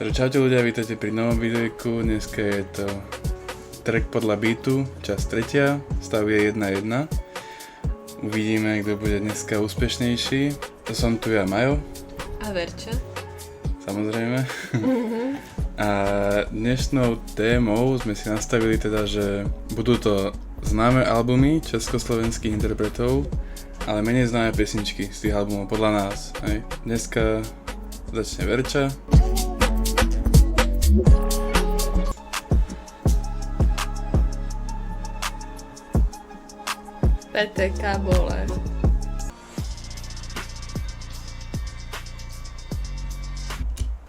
Čaute ľudia, vítajte pri novom videjku. Dneska je to track podľa beatu, časť 3, stav je 1:1. Uvidíme, kto bude dneska úspešnejší. To som tu ja, Majo. A Verča. Samozrejme. A dnešnou témou sme si nastavili teda, že budú to známe albumy československých interpretov, ale menej známe pesničky z tých albumov podľa nás. Hej. Dneska začne Verča. PTK Bole.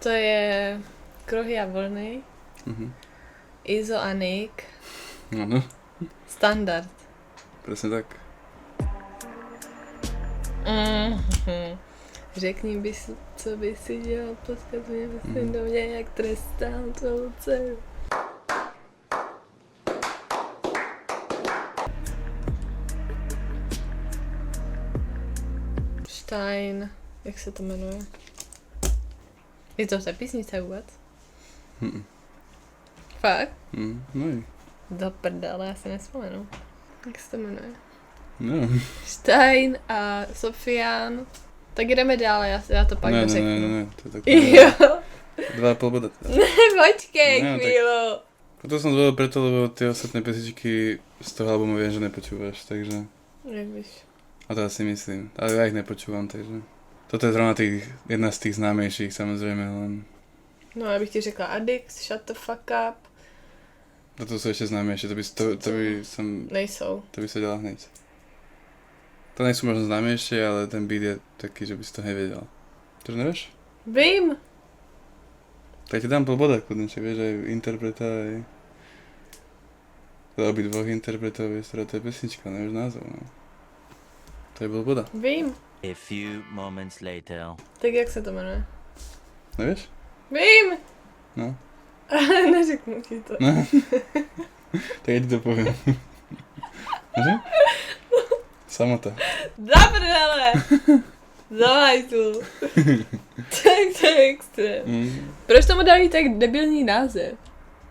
To je Kruhy a vlny. Izo a Nick. Áno. Standard. Presne tak. Řekni by si, co by si dělal, potkať mě myslím do mě, jak trestám tvou dceru. Stein, jak se to jmenuje? Je to v té písnice vůbec? Fakt? No i. Do prdele, já si nespomenu. Jak se to jmenuje? No. Stein a Sofian. Tak jdeme dále, já to pak dořeknu. Ne, to je tak. Jo. 2,5 boda. Ne, počkej No, chvíľu. Potom som zvolil preto, lebo tie ostatné pesničky z toho albumu viem, že nepočúvaš, takže... Jak víš? A to asi myslím. Ale ja ich nepočúvam, takže... Toto je zrovna jedna z tých známejších, samozrejme, len... No, já bych ti řekla Addicts, Shut the fuck up. Toto sú ešte známejšie, to by som... Nejsou. To by sa dala hneď. To nie sú možno známejšie, ale ten beat je taký, že by si to nevedel. To nevieš? Vím. Tak ti dám pol boda, kudne, či vieš aj interpreta, aj... Teda obidvoch interpretov je teda to je pesnička, nevieš názov, no. To je bol boda. Vím. A few moments later. Tak jak se to jmenuje? Nevieš? Vím. No. Ale neřeknu ti to. No. Tak ja ti to poviem. Môže? Samota. Za prdele. Zavaj tu. Tak to je extrém. Proč tomu dali tak debilní název?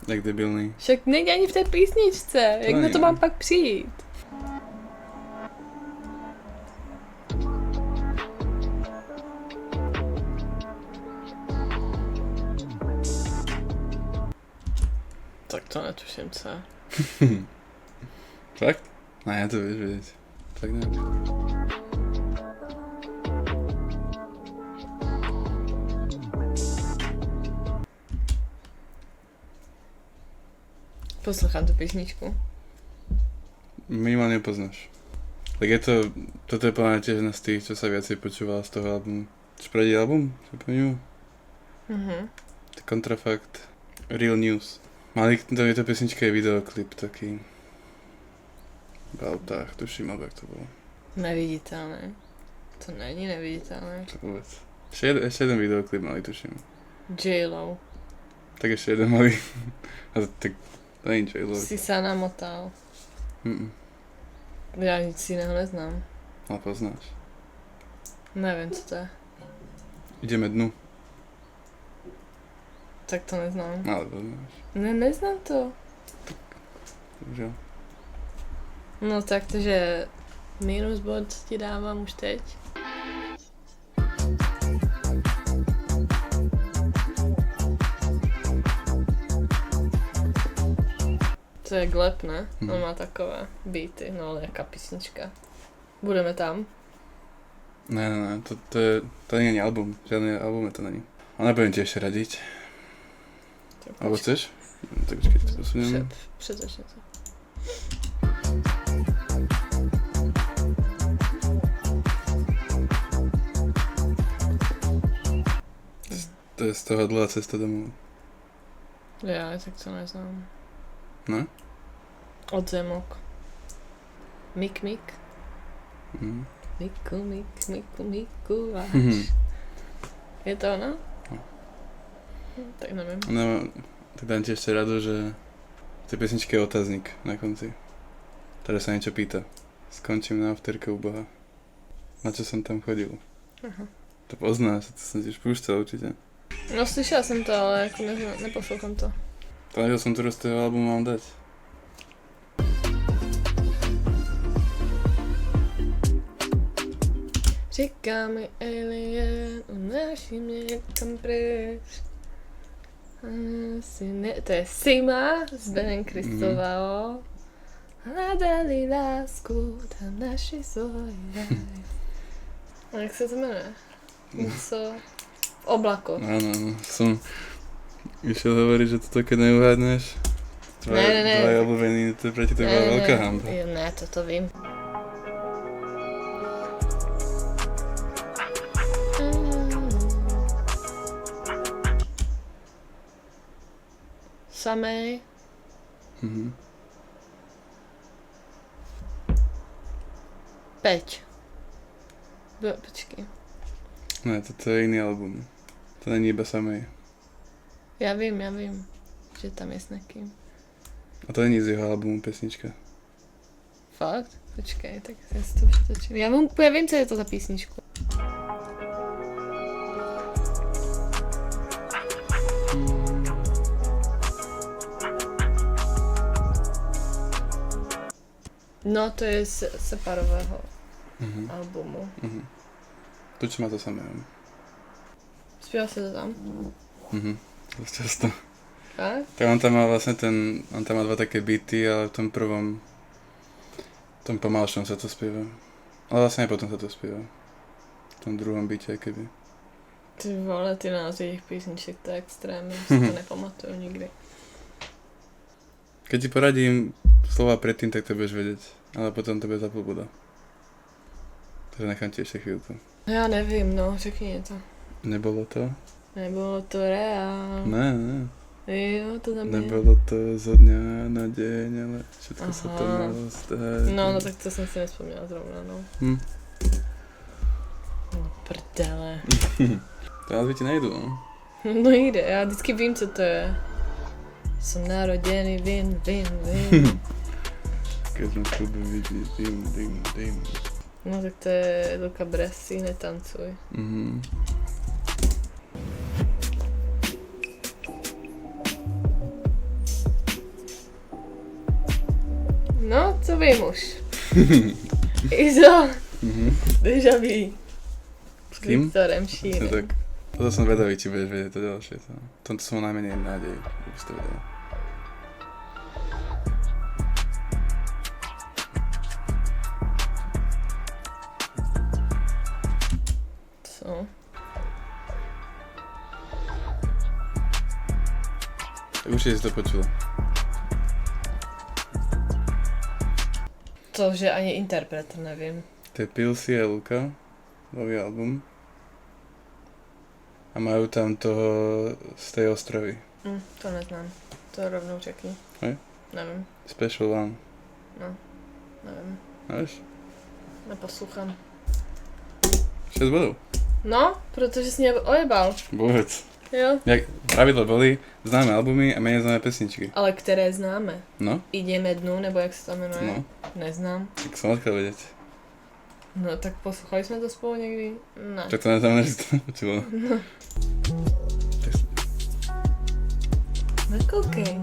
Jak debilný. Však není ani v té písničce. Jak na to mám pak přijít? Tak to netuším, co. Fakt? Ne, ja to vieš vedieť. Tak neviem. Poslouchám tu písničku. Minimálne poznáš. Tak je to, toto je plne tiež jedna z tých, čo sa viacej počúvala z toho albumu. Čo predí album? Čo po ňu? Kontrafakt. Real News. Mali do tejto pesničke je videoklip taký v autách, tuším, alebo jak to bolo. Neviditelné. To není neviditelné. To vôbec. Ešte jeden videoklip mali, tuším. J-Lo. Tak ešte jeden mali. A tak to není J-Lo. Si sa namotal. Já nic jiného neznám. Ale poznáš. Nevím, co to je. Ideme dnu. Tak to neznám. Ale poznáš. Ne, neznám to. Dobře. No tak takže minus bod ti dávám už teď. To je Gleb, ne? On má takové beaty, no ale jaká písnička. Budeme tam. Ne, to není album. Žiadne albume to není. A nebudem ti ešte radiť. Alebo chceš? No, tak počkej, to posuniem. Přetočně to. To je z toho dlhá cesta domů. Já tak to neznám. Ne? Od Zemok. Mik. Miku, váš. Je to ono? No. Tak nevím. No, tak dám ti ešte radu, že v tej pesničke je otáznik na konci. Ktoré sa niečo pýta. Skončím na afterke u Boha. Na čo som tam chodil? Aha. To poznáš, to som tiež púšťal určite. No slyšela jsem to, ale jako neposlouchám to. To nevěděl jsem, ktorú z toho albumu mám dať. Říká mi alien, unáší mě někam pryč. To je Sima z Ben Kristovao. Hledali lásku, tam naši svoj raj. A jak se to jmenuje? Něco v oblaku. Áno, som išiel hovoriť, že to keď neuhádneš. Ne. Tvoje obľúbený interpreti, to bola veľká hamba. Jo, ne, to vím. Samej. Peť. Počkej. Ne, toto je iný album. To není iba samej. Já vím, že tam je s někým. A to není z jeho albumu pesnička. Fakt? Počkej, tak já si to přetočím. Já úplně vím, co je to za písničku. No, to je z Separového albumu. To, čo má to samé. Zpíval se to tam? Dosť často. Fakt? Tak on tam má vlastne on tam má dva také beaty, ale v tom prvom, v tom pomalšom sa to spieva. Ale vlastne aj potom sa to spieva. V tom druhom beate, keby. Ty vole, ty názvy jejich písniček, to je extrémně, si to nepamatuju nikdy. Keď ti poradím slova predtým, tak to budeš vedieť. Ale potom to bude za půlbuda. Takže nechám ti ešte chvíľku. Já nevím, no, řekni to. Nebolo to? Nebylo to reál. Ne. Jo, to tam je. Nebolo to zo dňa na deň, ale všetko sa to malo stať. No, tak to jsem si nespomněla zrovna, no. No, prdele. To názvy ti nejdu, no? No jde, já vždycky vím, co to je. Jsem naroděný, vím. Keď som v klube vidí, dým. No tak to je Luca Brasi, Netancuj. No, co vím už. Izo. Deja vu. S kým? Viktorem No Šínem. tak, toto som vedavý, či budeš vedieť to ďalšie. To. V tomto som mal najmenej nádej, už to vedel. Co? Tak určite si to počula. To, že ani interpret nevím. To je Pilsi a Luka, nový album. A majú tam toho z tej ostrovy. To neznám. To rovnou řekni. Hej? Nevím. Special One. No, nevím. Máš? Neposlouchám. 6 bodov. No, protože jsi mě ojebal. Vôbec. Jo. Jak pravidlo boli známe albumy a menej známe pesničky. Ale které známe? No? Ideme dnu, nebo jak se to jmenuje? No. Neznám. Tak som odkiaľ vedieť. No, tak poslouchali jsme to spolu někdy? Ne. Tak to neznamená, že si to nepočula. No. Tak Nekoukej.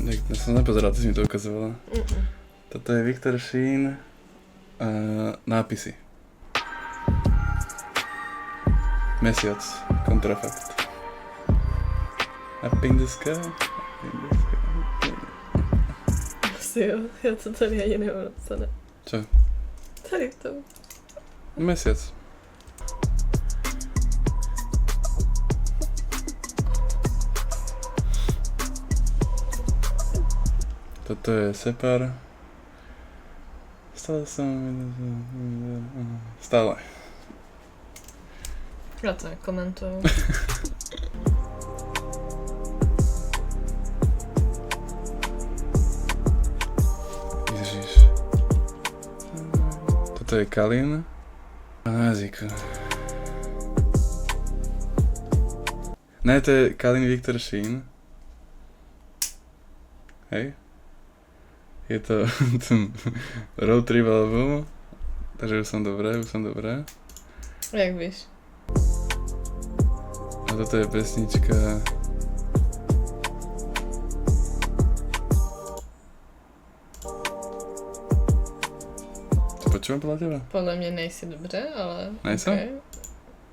Tak ja som nepozeral, ty si mi to ukazovala. Toto je Viktor Šín. Nápisy. Mesiac. Kontrafakt. Up in the sky. Asi jo, já to tady ani nemám napsané. Čo? Tady v tom. Mesiac. Toto je Separ. Stále. Já to nekomentuju. Ježiš. Toto je Kalin. A na jazyku. Ne, to je Kalin Viktor Šín. Hej. Je to ten road trip album. Takže už som dobré. Jak víš? A toto je pesnička... To počúvam podľa teba? Podle mě nejsi dobře, ale... Nejsem? Okay.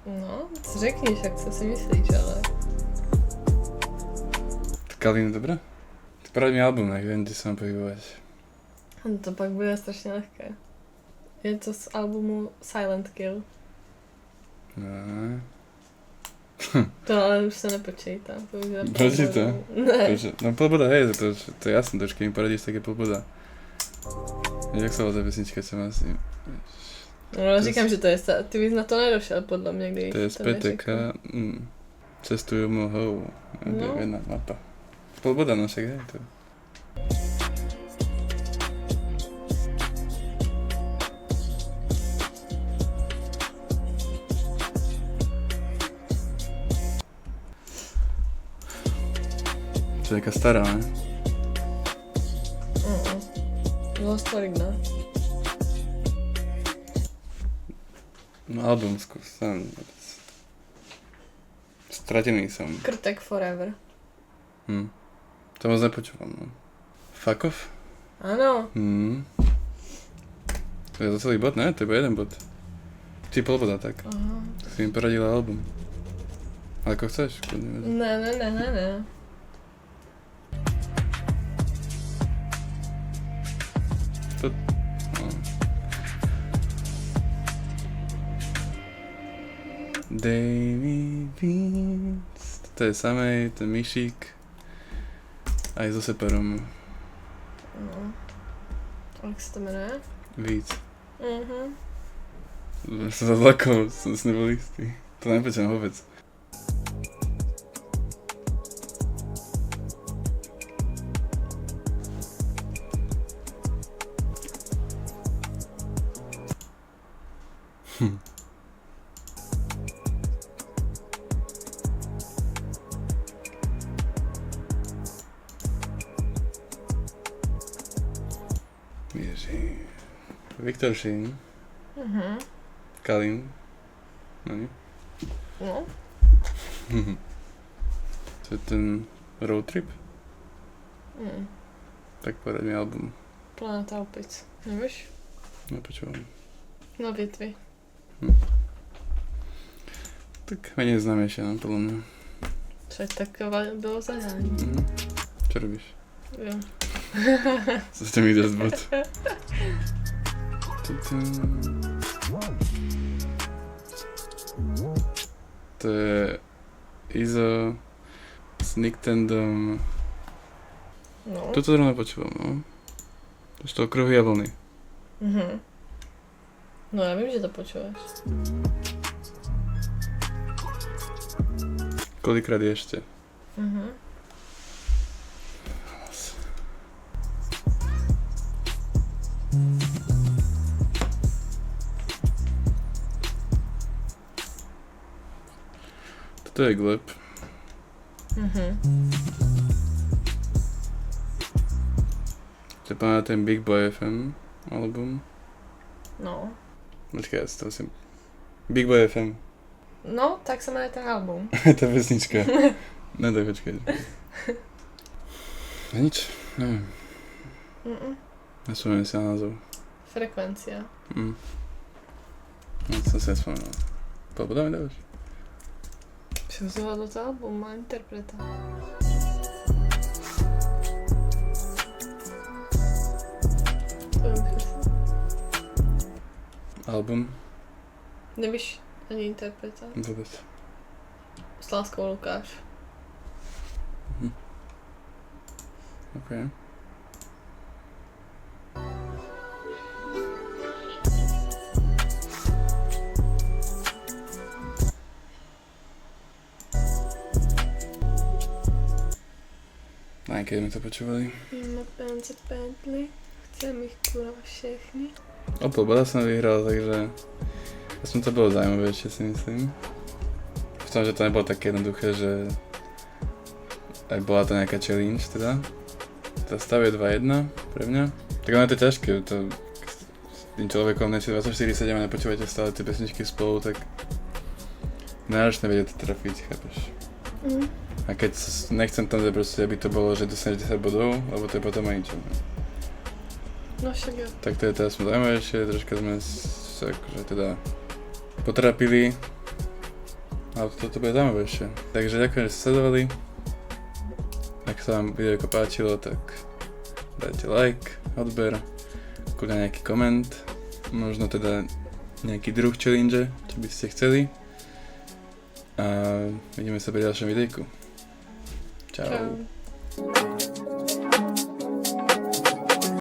No, co řekni, však co si myslíš, ale... Tak Kalín, dobré? Tak poraď mi album, jak viem, kde sa mám pohybovať. No to pak bude strašně lehké. Je to z albumu Silent Kill. No. To ale už se nepočítá. To už je Počítá? Ne. No polboda, hej, to je jasné, to už keď mi poradíš, tak je polboda. Jak sa volá tá pesnička, čo má s ním? No říkám, že to je... Ty bys na to nedošel, podle mě, když To je z PTK. Cestujú mohou. No. Jedna mapa. Polboda, no však hej, to. To je taká stará, ne? Lost Origina. No album skús, sám. Stratený som. Krtek Forever. To moc nepočúvam, no. Fuck off? Ano. To je za celý bod, ne? To je iba jeden bod. Či polboda, tak. Aha. Tak si mi poradila album. Ale ako chceš, kľudne. Ne. To... No. Davy Beats. To je samej, ten myšík. Aj so Separom. No. Jak se to jmenuje? Víc. Mhm. Som sa zlakol, som si nebol istý. To nepočujem vôbec. Ježi. Viktor Šín. Kalín. No nie? No. To je ten road trip? Mm. Tak poraď mi album. Planeta opic. Nevíš? Nepočúvam. Na větvi. Tak menej známejšie, no, podľa mňa. Však takové bylo zadání. Čo robíš? Jo. Zase mi ide z bod. To je Izo s Nicktendom. No. Toto zrovna počúvam, no. To z toho Kruhy a vlny. No já vím, že to počúvaš. Kolikrát ešte? Toto je Gleb. To je ten Big Boy FM album. No. Počkaj, ja si to musím... Big Boy FM. No, tak se jmenuje ten album. Tá pesnička. No tak počkaj. A nič, neviem. Nespomínam si na názov. Frekvencia. No, to som si nespomenul. Polboda mi dávaš? Převzala do toho album, má interpreta. Album? Nevíš ani interpreta? Vôbec. S láskou Lukáš. OK. Aj keď sme to počúvali. Máme pence Bentley, chcem ich kurva všechny. Polboda som vyhral, takže aspoň to bolo zaujímavejšie, si myslím. V tom, že to nebolo také jednoduché, že aj bola to nejaká challenge teda. Tá stav je 2-1 pre mňa. Tak ono je to ťažké, to s tým človekom neči 24/7 a nepočúvate stále tie pesničky spolu, tak náročné vedieť to trafiť, chápeš? A keď nechcem tam, proste, aby to bolo, že dostaneš 10 bodov, lebo to je potom aj ničo. No však jo. Tak to je teraz zaujímavejšie, troška sme sa akože teda potrapili. Ale toto bude zaujímavejšie. Takže ďakujem, že ste sledovali. Ak sa vám video páčilo, tak dajte like, odber, kľudne nejaký koment, možno teda nejaký druh challenge, čo by ste chceli. A vidíme sa pri ďalšom videjku. Čau. Čau.